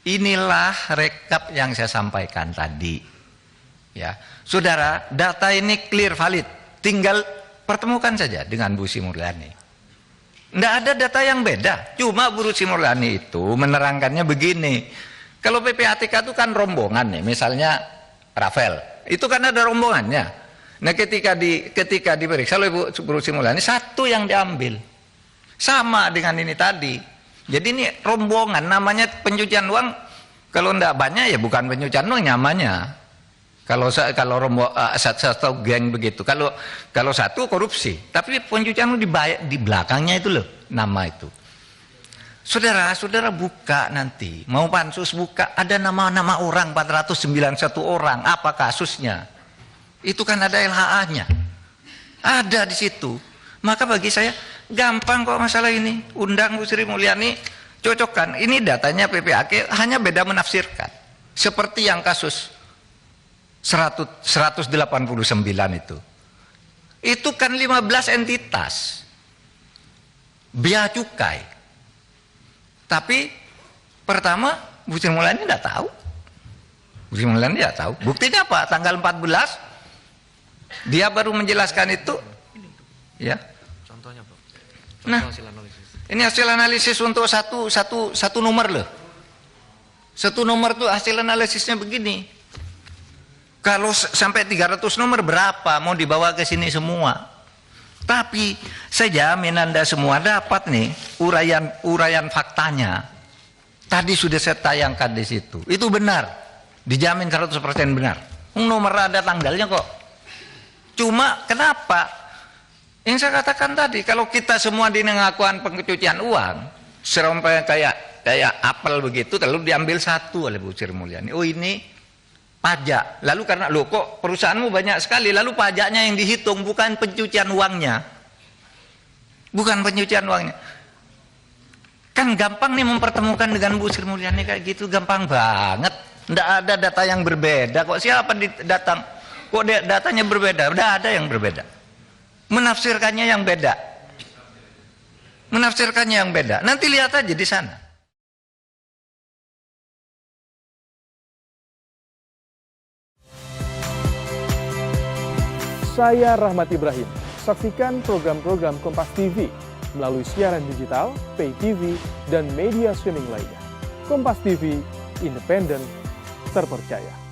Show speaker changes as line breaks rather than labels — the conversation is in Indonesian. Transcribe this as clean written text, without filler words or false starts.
inilah rekap yang saya sampaikan tadi. Ya, saudara, data ini clear, valid. Tinggal pertemukan saja dengan Bu Sri Mulyani. Tidak ada data yang beda. Cuma Bu Sri Mulyani itu menerangkannya begini. Kalau PPATK itu kan rombongan nih, misalnya Rafael, itu kan ada rombongannya. Nah, ketika diperiksa oleh Bu Sri Mulyani, satu yang diambil. Sama dengan ini tadi. Jadi ini rombongan, namanya pencucian uang. Kalau tidak banyak ya bukan pencucian uang namanya. Kalau satu geng begitu. Kalau satu korupsi. Tapi pencucian uang di belakangnya itu loh, nama itu. Saudara buka nanti, mau pansus buka, ada nama-nama orang, 491 orang, apa kasusnya? Itu kan ada LHA-nya, ada di situ. Maka bagi saya, gampang kok masalah ini. Undang Bu Sri Mulyani, cocokkan. Ini datanya PPAK, hanya beda menafsirkan. Seperti yang kasus 189 itu. Itu kan 15 entitas. Bea cukai. Tapi pertama Bu Sri Mulyani tidak tahu. Bu Sri Mulyani tidak tahu. Buktinya apa? Tanggal 14 dia baru menjelaskan itu. Ya.
Contohnya, Pak.
Nah, ini hasil analisis untuk satu nomor loh. Satu nomor tuh hasil analisisnya begini. Kalau sampai 300 nomor berapa mau dibawa ke sini semua? Tapi saya jamin Anda semua dapat nih uraian faktanya. Tadi sudah saya tayangkan di situ. Itu benar. Dijamin 100% benar. Nomor ada tanggalnya kok. Cuma kenapa? Yang saya katakan tadi, kalau kita semua di pengakuan pencucian uang, sampai kayak apel begitu, lalu diambil satu oleh Bu Sri Mulyani. Oh ini pajak. Lalu karena lo kok perusahaanmu banyak sekali, lalu pajaknya yang dihitung, bukan pencucian uangnya. Bukan pencucian uangnya. Kan gampang nih mempertemukan dengan Bu Sri Mulyani kayak gitu, gampang banget. Nggak ada data yang berbeda. Kok siapa datang? Kok datanya berbeda? Udah ada yang berbeda. Menafsirkannya yang beda. Menafsirkannya yang beda. Nanti lihat aja di sana.
Saya Rahmat Ibrahim. Saksikan program-program Kompas TV melalui siaran digital, pay TV, dan media streaming lainnya. Kompas TV, independen, terpercaya.